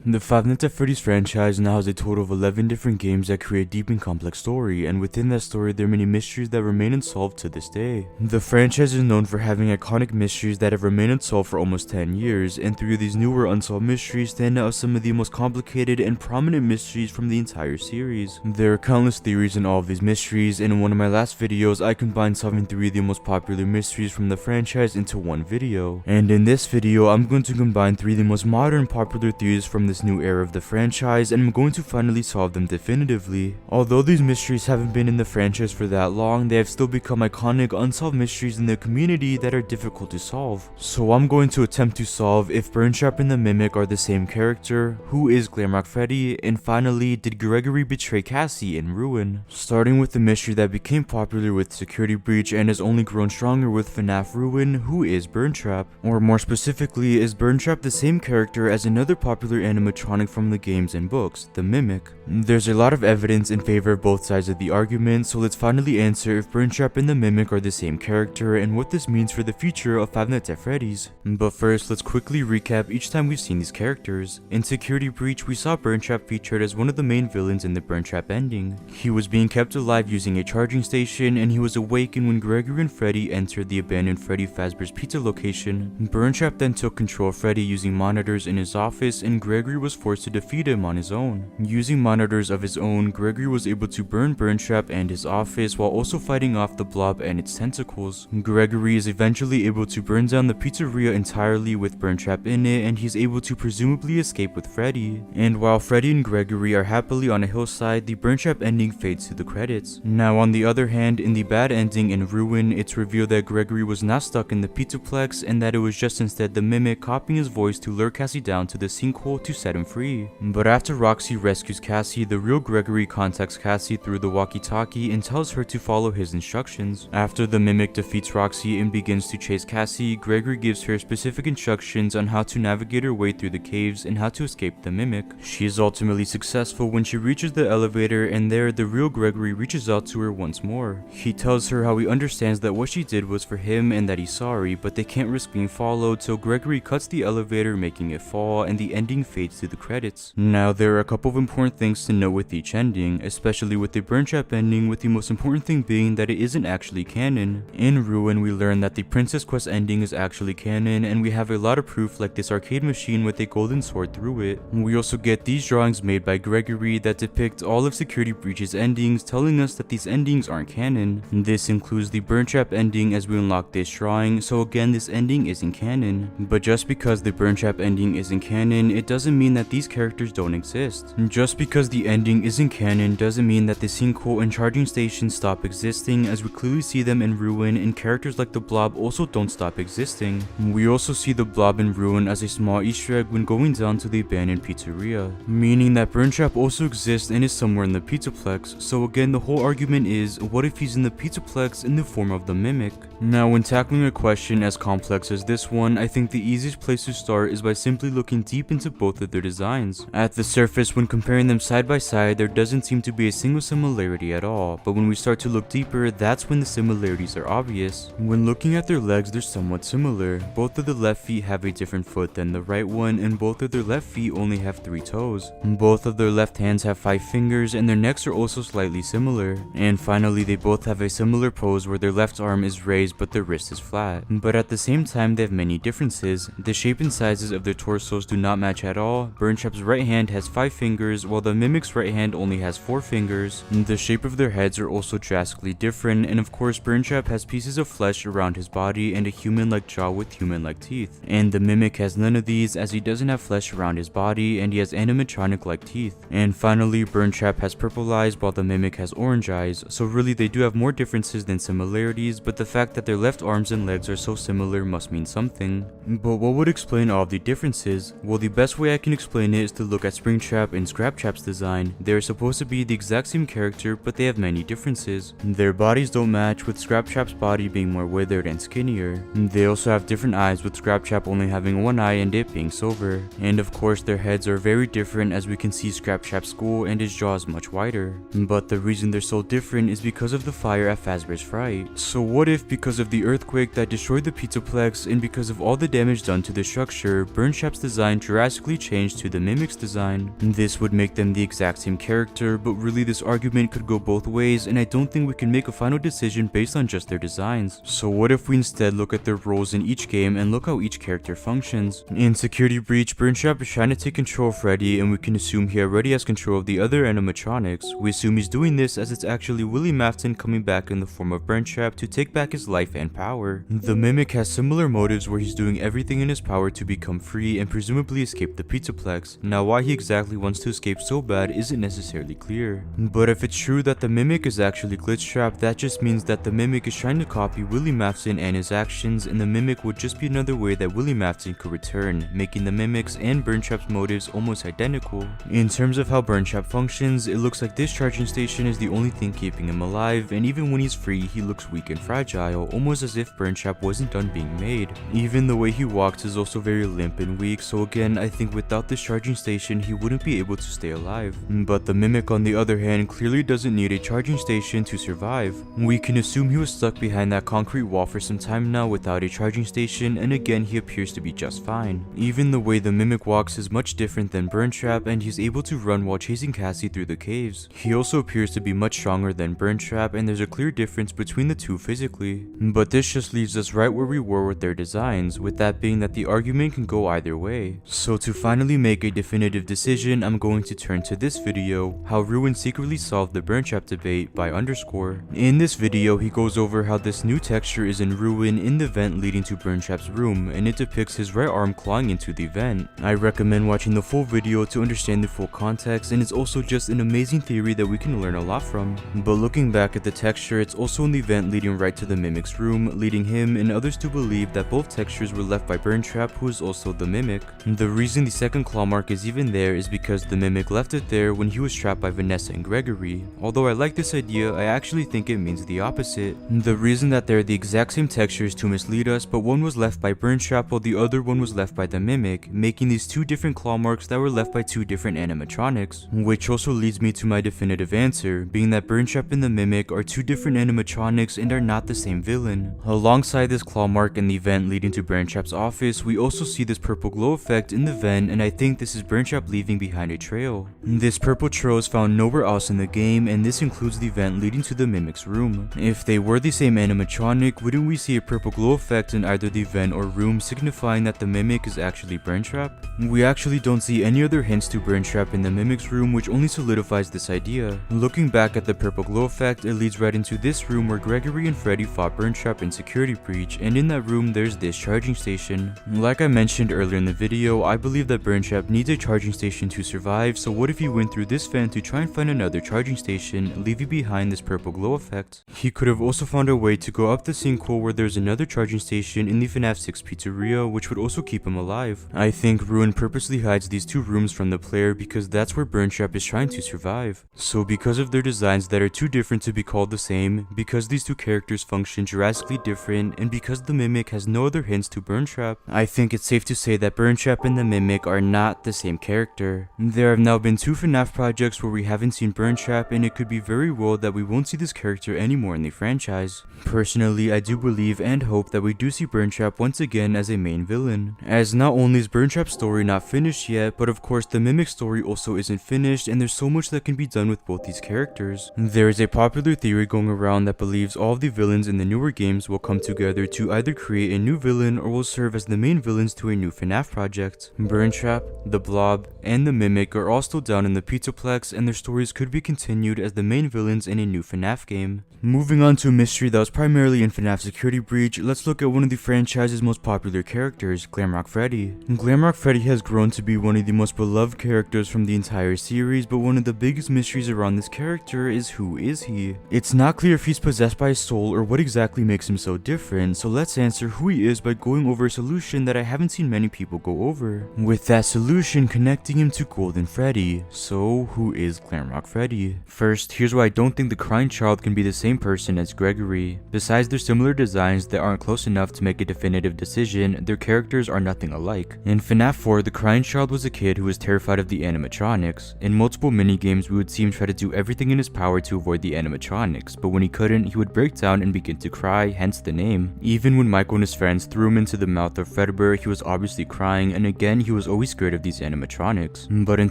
The Five Nights at Freddy's franchise now has a total of 11 different games that create a deep and complex story, and within that story there are many mysteries that remain unsolved to this day. The franchise is known for having iconic mysteries that have remained unsolved for almost 10 years, and three of these newer unsolved mysteries stand out as some of the most complicated and prominent mysteries from the entire series. There are countless theories in all of these mysteries, and in one of my last videos I combined solving three of the most popular mysteries from the franchise into one video. And in this video I'm going to combine three of the most modern popular theories from this new era of the franchise, and I'm going to finally solve them definitively. Although these mysteries haven't been in the franchise for that long, they have still become iconic unsolved mysteries in the community that are difficult to solve. So I'm going to attempt to solve if Burntrap and the Mimic are the same character, who is Glamrock Freddy, and finally, did Gregory betray Cassie in Ruin? Starting with the mystery that became popular with Security Breach and has only grown stronger with Fnaf Ruin, who is Burntrap? Or more specifically, is Burntrap the same character as another popular animatronic from the games and books, the Mimic? There's a lot of evidence in favor of both sides of the argument, so let's finally answer if Burntrap and the Mimic are the same character and what this means for the future of Five Nights at Freddy's. But first, let's quickly recap each time we've seen these characters. In Security Breach, we saw Burntrap featured as one of the main villains in the Burntrap ending. He was being kept alive using a charging station, and he was awakened when Gregory and Freddy entered the abandoned Freddy Fazbear's Pizza location. Burntrap then took control of Freddy using monitors in his office, and Gregory was forced to defeat him on his own. Using monitors of his own, Gregory was able to burn Burntrap and his office while also fighting off the blob and its tentacles. Gregory is eventually able to burn down the pizzeria entirely with Burntrap in it, and he's able to presumably escape with Freddy. And while Freddy and Gregory are happily on a hillside, the Burntrap ending fades to the credits. Now on the other hand, in the bad ending in Ruin, it's revealed that Gregory was not stuck in the Pizzaplex and that it was just instead the Mimic copying his voice to lure Cassie down to the sinkhole to set him free. But after Roxy rescues Cassie, the real Gregory contacts Cassie through the walkie-talkie and tells her to follow his instructions. After the Mimic defeats Roxy and begins to chase Cassie, Gregory gives her specific instructions on how to navigate her way through the caves and how to escape the Mimic. She is ultimately successful when she reaches the elevator, and there the real Gregory reaches out to her once more. He tells her how he understands that what she did was for him and that he's sorry, but they can't risk being followed, so Gregory cuts the elevator, making it fall, and the ending fades to the credits. Now there are a couple of important things to note with each ending, especially with the Burntrap ending, with the most important thing being that it isn't actually canon. In Ruin, we learn that the Princess Quest ending is actually canon, and we have a lot of proof like this arcade machine with a golden sword through it. We also get these drawings made by Gregory that depict all of Security Breach's endings, telling us that these endings aren't canon. This includes the Burntrap ending as we unlock this drawing, so again this ending isn't canon. But just because the Burntrap ending isn't canon, it doesn't mean that these characters don't exist. Just because the ending isn't canon doesn't mean that the sinkhole and charging stations stop existing, as we clearly see them in Ruin, and characters like the Blob also don't stop existing. We also see the Blob in Ruin as a small Easter egg when going down to the abandoned pizzeria, meaning that Burntrap also exists and is somewhere in the Pizzaplex. So again, the whole argument is, what if he's in the Pizzaplex in the form of the Mimic? Now when tackling a question as complex as this one, I think the easiest place to start is by simply looking deep into both of their designs. At the surface, when comparing them side by side, there doesn't seem to be a single similarity at all, but when we start to look deeper, that's when the similarities are obvious. When looking at their legs, they're somewhat similar. Both of the left feet have a different foot than the right one, and both of their left feet only have 3 toes. Both of their left hands have 5 fingers, and their necks are also slightly similar. And finally, they both have a similar pose where their left arm is raised but their wrist is flat. But at the same time, they have many differences. The shape and sizes of their torsos do not match at all. Burntrap's right hand has 5 fingers, while the Mimic's right hand only has 4 fingers. The shape of their heads are also drastically different, and of course Burntrap has pieces of flesh around his body and a human-like jaw with human-like teeth. And the Mimic has none of these, as he doesn't have flesh around his body and he has animatronic-like teeth. And finally, Burntrap has purple eyes while the Mimic has orange eyes, so really they do have more differences than similarities, but the fact that their left arms and legs are so similar must mean something. But what would explain all of the differences? Well, the best way I can explain it is to look at Springtrap and Scraptrap's design. They are supposed to be the exact same character, but they have many differences. Their bodies don't match, with Scraptrap's body being more withered and skinnier. They also have different eyes, with Scraptrap only having one eye and it being silver. And of course their heads are very different, as we can see Scraptrap's skull and his jaw is much wider. But the reason they're so different is because of the fire at Fazbear's Fright. So what if, because of the earthquake that destroyed the Pizzaplex and because of all the damage done to the structure, Burntrap's design drastically change to the Mimic's design. This would make them the exact same character, but really this argument could go both ways, and I don't think we can make a final decision based on just their designs. So what if we instead look at their roles in each game and look how each character functions? In Security Breach, Burntrap is trying to take control of Freddy, and we can assume he already has control of the other animatronics. We assume he's doing this as it's actually Willie Mafton coming back in the form of Burntrap to take back his life and power. The Mimic has similar motives where he's doing everything in his power to become free and presumably escape the Pizzaplex. Now why he exactly wants to escape so bad isn't necessarily clear. But if it's true that the Mimic is actually Glitchtrap, that just means that the Mimic is trying to copy Willie Mafton and his actions, and the Mimic would just be another way that Willie Mafton could return, making the Mimic's and Burntrap's motives almost identical. In terms of how Burntrap functions, it looks like this charging station is the only thing keeping him alive, and even when he's free, he looks weak and fragile, almost as if Burntrap wasn't done being made. Even the way he walks is also very limp and weak, so again, I think without this charging station, he wouldn't be able to stay alive. But the Mimic on the other hand clearly doesn't need a charging station to survive. We can assume he was stuck behind that concrete wall for some time now without a charging station, and again he appears to be just fine. Even the way the Mimic walks is much different than Burntrap, and he's able to run while chasing Cassie through the caves. He also appears to be much stronger than Burntrap, and there's a clear difference between the two physically. But this just leaves us right where we were with their designs, with that being that the argument can go either way. So to finally make a definitive decision, I'm going to turn to this video, How Ruin Secretly Solved the Burntrap Debate by Underscore. In this video, he goes over how this new texture is in Ruin in the vent leading to Burntrap's room, and it depicts his right arm clawing into the vent. I recommend watching the full video to understand the full context, and it's also just an amazing theory that we can learn a lot from. But looking back at the texture, it's also in the vent leading right to the Mimic's room, leading him and others to believe that both textures were left by Burntrap, who is also the Mimic. The reason the second claw mark is even there is because the Mimic left it there when he was trapped by Vanessa and Gregory. Although I like this idea, I actually think it means the opposite. The reason that they're the exact same textures to mislead us, but one was left by Burntrap while the other one was left by the Mimic, making these two different claw marks that were left by two different animatronics. Which also leads me to my definitive answer, being that Burntrap and the Mimic are two different animatronics and are not the same villain. Alongside this claw mark in the vent leading to Burntrap's office, we also see this purple glow effect in the vent, and I think this is Burntrap leaving behind a trail. This purple trail is found nowhere else in the game, and this includes the vent leading to the Mimic's room. If they were the same animatronic, wouldn't we see a purple glow effect in either the vent or room, signifying that the Mimic is actually Burntrap? We actually don't see any other hints to Burntrap in the Mimic's room, which only solidifies this idea. Looking back at the purple glow effect, it leads right into this room where Gregory and Freddy fought Burntrap in Security Breach, and in that room there's this charging station. Like I mentioned earlier in the video, I believe that Burntrap needs a charging station to survive, so what if he went through this vent to try and find another charging station, leaving behind this purple glow effect? He could have also found a way to go up the sinkhole where there's another charging station in the Fnaf 6 pizzeria, which would also keep him alive. I think Ruin purposely hides these two rooms from the player because that's where Burntrap is trying to survive. So because of their designs that are too different to be called the same, because these two characters function drastically different, and because the Mimic has no other hints to Burntrap, I think it's safe to say that Burntrap and the Mimic are not the same character. There have now been two FNAF projects where we haven't seen Burntrap, and it could be very well that we won't see this character anymore in the franchise. Personally, I do believe and hope that we do see Burntrap once again as a main villain, as not only is Burntrap's story not finished yet, but of course the Mimic story also isn't finished, and there's so much that can be done with both these characters. There is a popular theory going around that believes all of the villains in the newer games will come together to either create a new villain or will serve as the main villains to a new FNAF project. Burntrap, the Blob, and the Mimic are all still down in the Pizzaplex, and their stories could be continued as the main villains in a new FNAF game. Moving on to a mystery that was primarily in FNAF Security Breach, let's look at one of the franchise's most popular characters, Glamrock Freddy. Glamrock Freddy has grown to be one of the most beloved characters from the entire series, but one of the biggest mysteries around this character is who is he? It's not clear if he's possessed by a soul or what exactly makes him so different, so let's answer who he is by going over a solution that I haven't seen many people go over, with that solution connecting him to Golden Freddy. So who is Glamrock Freddy? First, here's why I don't think the crying child can be the same person as Gregory. Besides their similar designs that aren't close enough to make a definitive decision, their characters are nothing alike. In FNAF 4, the crying child was a kid who was terrified of the animatronics. In multiple minigames, we would see him try to do everything in his power to avoid the animatronics, but when he couldn't, he would break down and begin to cry, hence the name. Even when Michael and his friends threw him into the mouth of Fredbear, he was obviously crying, and again, he was always always scared of these animatronics. But in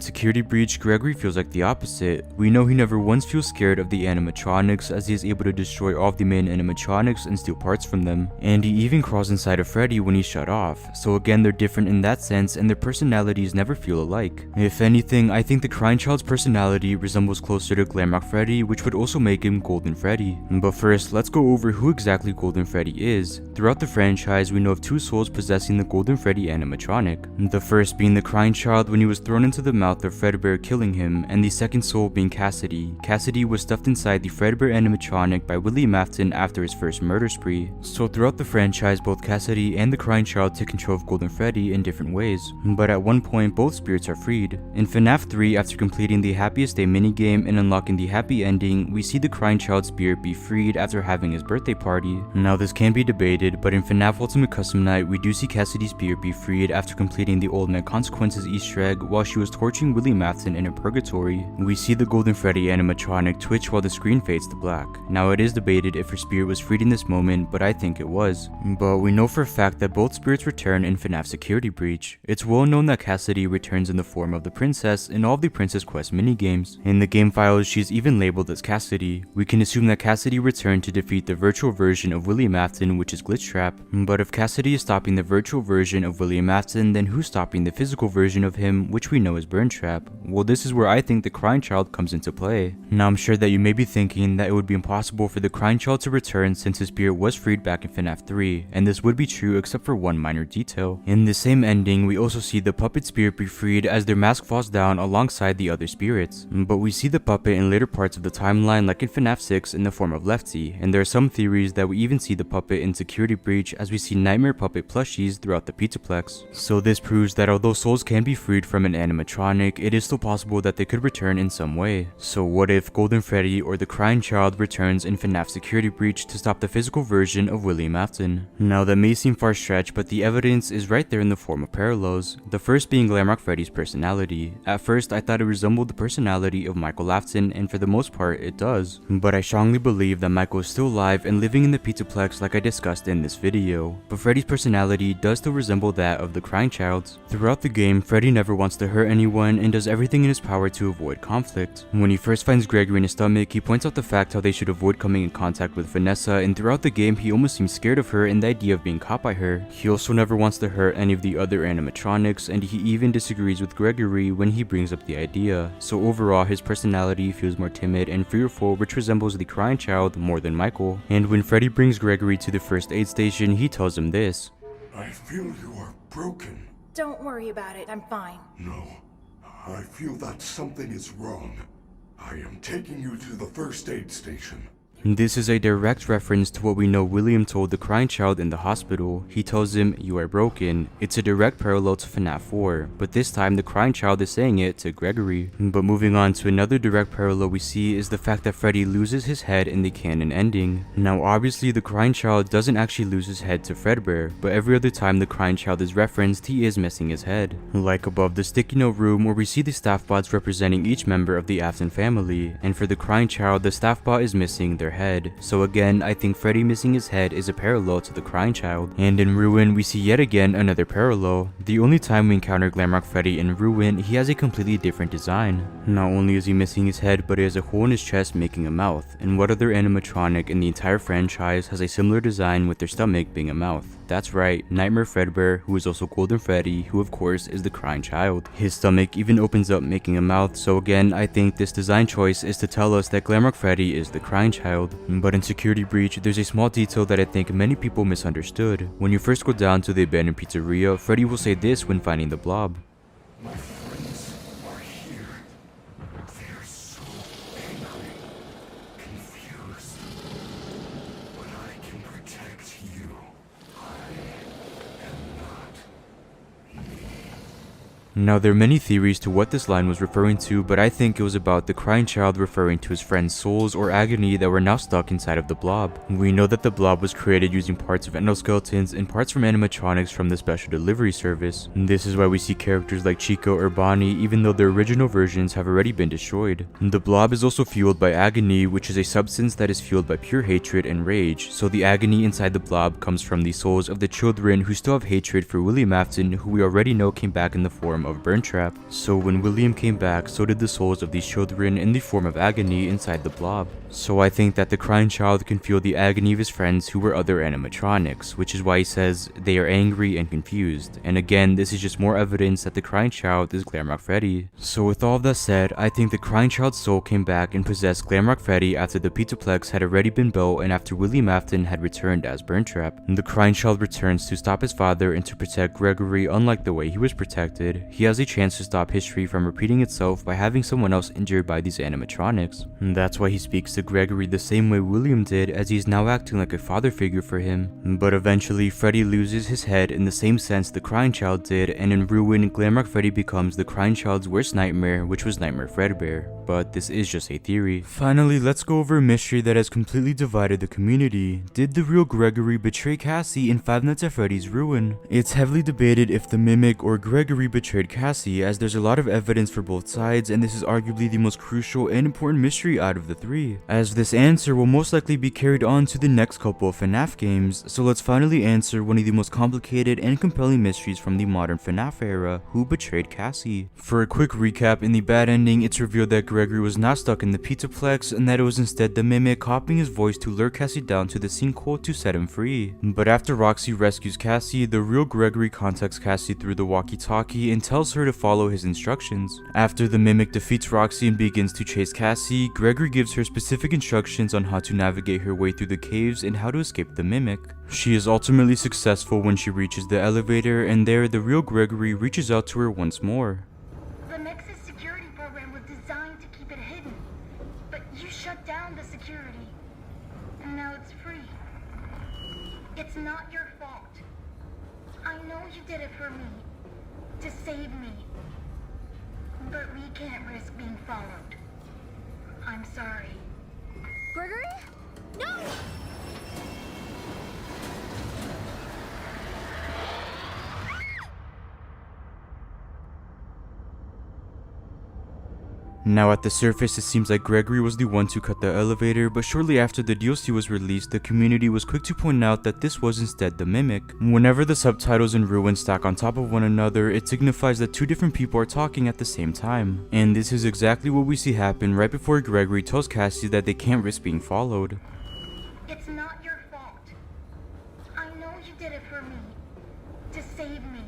Security Breach, Gregory feels like the opposite. We know he never once feels scared of the animatronics, as he is able to destroy all of the main animatronics and steal parts from them. And he even crawls inside of Freddy when he's shut off. So again, they're different in that sense, and their personalities never feel alike. If anything, I think the Crying Child's personality resembles closer to Glamrock Freddy, which would also make him Golden Freddy. But first, let's go over who exactly Golden Freddy is. Throughout the franchise, we know of two souls possessing the Golden Freddy animatronic. The first being the Crying Child when he was thrown into the mouth of Fredbear, killing him, and the second soul being Cassidy. Cassidy was stuffed inside the Fredbear animatronic by William Afton after his first murder spree. So throughout the franchise, both Cassidy and the Crying Child take control of Golden Freddy in different ways. But at one point, both spirits are freed. In Fnaf 3, after completing the Happiest Day minigame and unlocking the happy ending, we see the Crying Child's spirit be freed after having his birthday party. Now this can be debated, but in Fnaf Ultimate Custom Night, we do see Cassidy's spirit be freed after completing the Old Man Consequences Easter egg while she was torturing William Afton in a purgatory. We see the Golden Freddy animatronic twitch while the screen fades to black. Now it is debated if her spirit was freed in this moment, but I think it was. But we know for a fact that both spirits return in Fnaf Security Breach. It's well known that Cassidy returns in the form of the princess in all of the Princess Quest minigames. In the game files, she's even labeled as Cassidy. We can assume that Cassidy returned to defeat the virtual version of William Afton, which is Glitchtrap. But if Cassidy is stopping the virtual version of William Afton, then who's stopping the physical version of him, which we know is Burntrap? Well, this is where I think the Crying Child comes into play. Now I'm sure that you may be thinking that it would be impossible for the Crying Child to return since his spirit was freed back in Fnaf 3, and this would be true except for one minor detail. In the same ending, we also see the puppet spirit be freed as their mask falls down alongside the other spirits. But we see the puppet in later parts of the timeline, like in Fnaf 6 in the form of Lefty, and there are some theories that we even see the puppet in Security Breach as we see Nightmare Puppet plushies throughout the Pizzaplex. So this proves that although souls can be freed from an animatronic, it is still possible that they could return in some way. So what if Golden Freddy or the Crying Child returns in Fnaf Security Breach to stop the physical version of William Afton? Now that may seem far-stretched, but the evidence is right there in the form of parallels. The first being Glamrock Freddy's personality. At first, I thought it resembled the personality of Michael Afton, and for the most part, it does. But I strongly believe that Michael is still alive and living in the Pizzaplex like I discussed in this video. But Freddy's personality does still resemble that of the Crying Child's. Throughout the game, Freddy never wants to hurt anyone and does everything in his power to avoid conflict. When he first finds Gregory in his stomach, he points out the fact how they should avoid coming in contact with Vanessa, and throughout the game, he almost seems scared of her and the idea of being caught by her. He also never wants to hurt any of the other animatronics, and he even disagrees with Gregory when he brings up the idea. So overall, his personality feels more timid and fearful, which resembles the Crying Child more than Michael. And when Freddy brings Gregory to the first aid station, he tells him this. I feel you are broken. Don't worry about it, I'm fine. No, I feel that something is wrong. I am taking you to the first aid station. This is a direct reference to what we know William told the Crying Child in the hospital. He tells him, "You are broken." It's a direct parallel to Fnaf 4, but this time the Crying Child is saying it to Gregory. But moving on to another direct parallel we see is the fact that Freddy loses his head in the canon ending. Now obviously the Crying Child doesn't actually lose his head to Fredbear, but every other time the Crying Child is referenced, he is missing his head. Like above the sticky note room where we see the staff bots representing each member of the Afton family, and for the Crying Child, the staff bot is missing their head. So again, I think Freddy missing his head is a parallel to the Crying Child. And in Ruin, we see yet again another parallel. The only time we encounter Glamrock Freddy in Ruin, he has a completely different design. Not only is he missing his head, but he has a hole in his chest making a mouth. And what other animatronic in the entire franchise has a similar design with their stomach being a mouth? That's right, Nightmare Fredbear, who is also Golden Freddy, who of course is the Crying Child. His stomach even opens up making a mouth, so again, I think this design choice is to tell us that Glamrock Freddy is the Crying Child. But in Security Breach, there's a small detail that I think many people misunderstood. When you first go down to the abandoned pizzeria, Freddy will say this when finding the blob. My friends are here. They're so angry, confused. But I can protect you. I am not me. Now, there are many theories to what this line was referring to, but I think it was about the crying child referring to his friend's souls or agony that were now stuck inside of the blob. We know that the blob was created using parts of endoskeletons and parts from animatronics from the special delivery service. This is why we see characters like Chico or Bonnie, even though their original versions have already been destroyed. The blob is also fueled by agony, which is a substance that is fueled by pure hatred and rage, so the agony inside the blob comes from the souls of the children who still have hatred for William Afton, who we already know came back in the form of Burntrap. So when William came back, so did the souls of these children in the form of agony inside the blob. So I think that the crying child can feel the agony of his friends who were other animatronics, which is why he says they are angry and confused. And again, this is just more evidence that the crying child is Glamrock Freddy. So with all of that said, I think the crying child's soul came back and possessed Glamrock Freddy after the Pizzaplex had already been built and after William Afton had returned as Burntrap. The crying child returns to stop his father and to protect Gregory. Unlike the way he was protected, he has a chance to stop history from repeating itself by having someone else injured by these animatronics. And that's why he speaks to Gregory the same way William did, as he's now acting like a father figure for him. But eventually, Freddy loses his head in the same sense the crying child did, and in Ruin, Glamrock Freddy becomes the crying child's worst nightmare, which was Nightmare Fredbear. But this is just a theory. Finally, let's go over a mystery that has completely divided the community. Did the real Gregory betray Cassie in Five Nights at Freddy's Ruin? It's heavily debated if the Mimic or Gregory betrayed Cassie, as there's a lot of evidence for both sides, and this is arguably the most crucial and important mystery out of the three, as this answer will most likely be carried on to the next couple of Fnaf games. So let's finally answer one of the most complicated and compelling mysteries from the modern Fnaf era: who betrayed Cassie? For a quick recap, in the bad ending, it's revealed that Gregory was not stuck in the Pizzaplex and that it was instead the Mimic copying his voice to lure Cassie down to the sinkhole to set him free. But after Roxy rescues Cassie, the real Gregory contacts Cassie through the walkie-talkie and tells her to follow his instructions. After the Mimic defeats Roxy and begins to chase Cassie, Gregory gives her specific instructions on how to navigate her way through the caves and how to escape the Mimic. She is ultimately successful when she reaches the elevator, and there the real Gregory reaches out to her once more. The Nexus security program was designed to keep it hidden, but you shut down the security, and now it's free. It's not your fault. I know you did it for me, to save me, but we can't risk being followed. I'm sorry. Gregory? No! Now at the surface, it seems like Gregory was the one to cut the elevator, but shortly after the DLC was released, the community was quick to point out that this was instead the Mimic. Whenever the subtitles in Ruin stack on top of one another, it signifies that two different people are talking at the same time. And this is exactly what we see happen right before Gregory tells Cassie that they can't risk being followed. It's not your fault. I know you did it for me, to save me.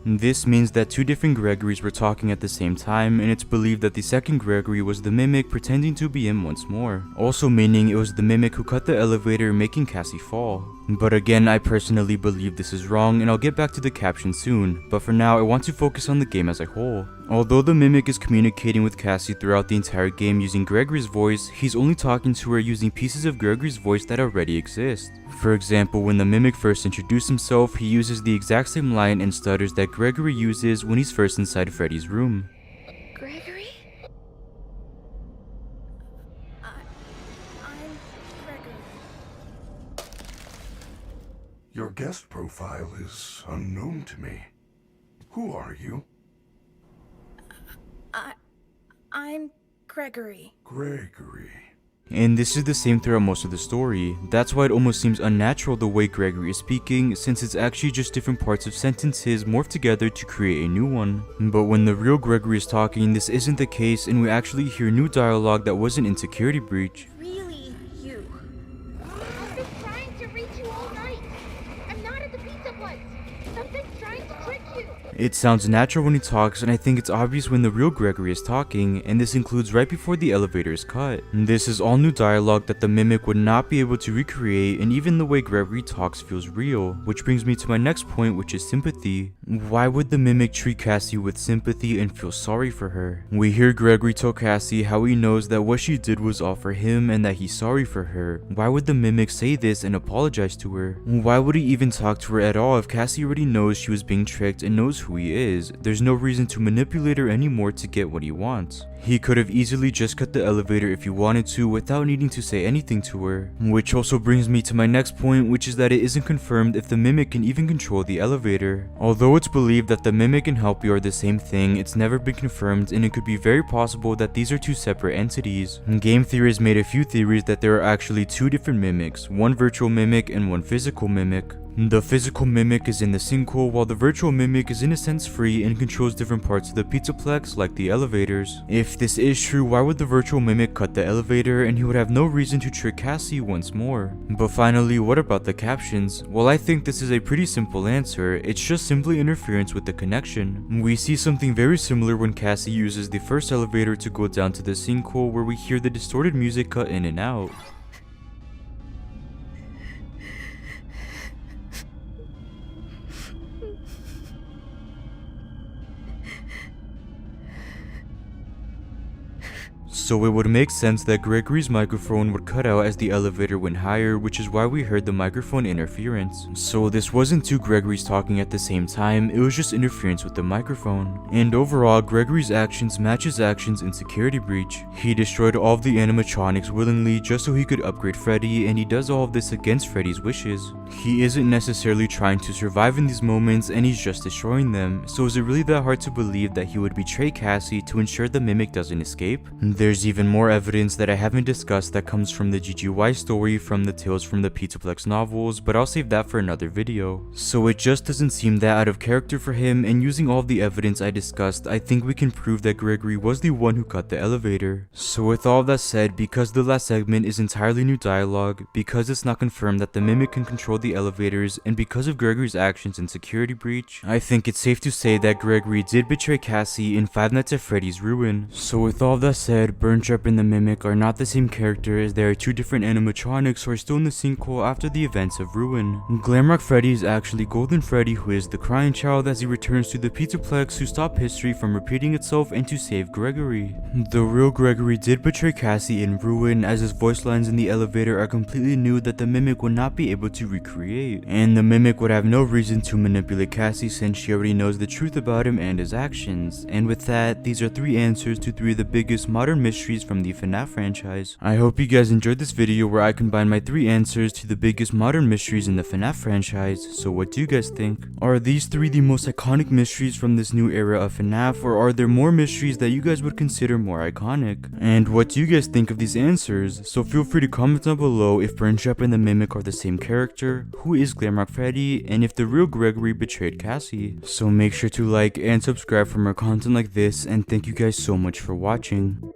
This means that two different Gregorys were talking at the same time, and it's believed that the second Gregory was the Mimic pretending to be him once more. Also meaning it was the Mimic who cut the elevator, making Cassie fall. But again, I personally believe this is wrong, and I'll get back to the caption soon, but for now I want to focus on the game as a whole. Although the Mimic is communicating with Cassie throughout the entire game using Gregory's voice, he's only talking to her using pieces of Gregory's voice that already exist. For example, when the Mimic first introduced himself, he uses the exact same line and stutters that Gregory uses when he's first inside Freddy's room. Gregory? I'm Gregory. Your guest profile is unknown to me. Who are you? I'm Gregory. Gregory. And this is the same throughout most of the story. That's why it almost seems unnatural the way Gregory is speaking, since it's actually just different parts of sentences morphed together to create a new one. But when the real Gregory is talking, this isn't the case, and we actually hear new dialogue that wasn't in Security Breach. Really, you. I've been trying to reach you all night. I'm not at the pizza place. Something's trying to trick you. It sounds natural when he talks, and I think it's obvious when the real Gregory is talking, and this includes right before the elevator is cut. This is all new dialogue that the Mimic would not be able to recreate, and even the way Gregory talks feels real, which brings me to my next point, which is sympathy. Why would the Mimic treat Cassie with sympathy and feel sorry for her? We hear Gregory tell Cassie how he knows that what she did was all for him and that he's sorry for her. Why would the Mimic say this and apologize to her? Why would he even talk to her at all if Cassie already knows she was being tricked and knows who he is, there's no reason to manipulate her anymore to get what he wants. He could have easily just cut the elevator if he wanted to without needing to say anything to her. Which also brings me to my next point, which is that it isn't confirmed if the Mimic can even control the elevator. Although it's believed that the Mimic and Helpy are the same thing, it's never been confirmed, and it could be very possible that these are two separate entities. Game theorists made a few theories that there are actually two different Mimics, one virtual Mimic and one physical Mimic. The physical Mimic is in the sinkhole, while the virtual Mimic is in a sense free and controls different parts of the Pizzaplex like the elevators. If this is true, why would the virtual Mimic cut the elevator and he would have no reason to trick Cassie once more? But finally, what about the captions? Well, I think this is a pretty simple answer, it's just simply interference with the connection. We see something very similar when Cassie uses the first elevator to go down to the sinkhole, where we hear the distorted music cut in and out. So it would make sense that Gregory's microphone would cut out as the elevator went higher, which is why we heard the microphone interference. So this wasn't two Gregorys talking at the same time, it was just interference with the microphone. And overall, Gregory's actions match his actions in Security Breach. He destroyed all of the animatronics willingly just so he could upgrade Freddy, and he does all of this against Freddy's wishes. He isn't necessarily trying to survive in these moments, and he's just destroying them. So is it really that hard to believe that he would betray Cassie to ensure the Mimic doesn't escape? There's even more evidence that I haven't discussed that comes from the GGY story from the Tales from the Pizzaplex novels, but I'll save that for another video. So it just doesn't seem that out of character for him, and using all of the evidence I discussed, I think we can prove that Gregory was the one who cut the elevator. So with all that said, because the last segment is entirely new dialogue, because it's not confirmed that the Mimic can control the elevators, and because of Gregory's actions in Security Breach, I think it's safe to say that Gregory did betray Cassie in Five Nights at Freddy's ruin. So with all that said, Burntrap and the Mimic are not the same character, as they are two different animatronics who are still in the sinkhole after the events of Ruin. Glamrock Freddy is actually Golden Freddy, who is the crying child as he returns to the Pizzaplex to stop history from repeating itself and to save Gregory. The real Gregory did betray Cassie in Ruin, as his voice lines in the elevator are completely new that the Mimic would not be able to recreate. And the Mimic would have no reason to manipulate Cassie since she already knows the truth about him and his actions. And with that, these are 3 answers to 3 of the biggest modern mysteries from the Fnaf franchise. I hope you guys enjoyed this video where I combined my 3 answers to the biggest modern mysteries in the Fnaf franchise. So what do you guys think? Are these 3 the most iconic mysteries from this new era of Fnaf, or are there more mysteries that you guys would consider more iconic? And what do you guys think of these answers? So feel free to comment down below if Burntrap and the Mimic are the same character, who is Glamrock Freddy, and if the real Gregory betrayed Cassie. So make sure to like and subscribe for more content like this, and thank you guys so much for watching.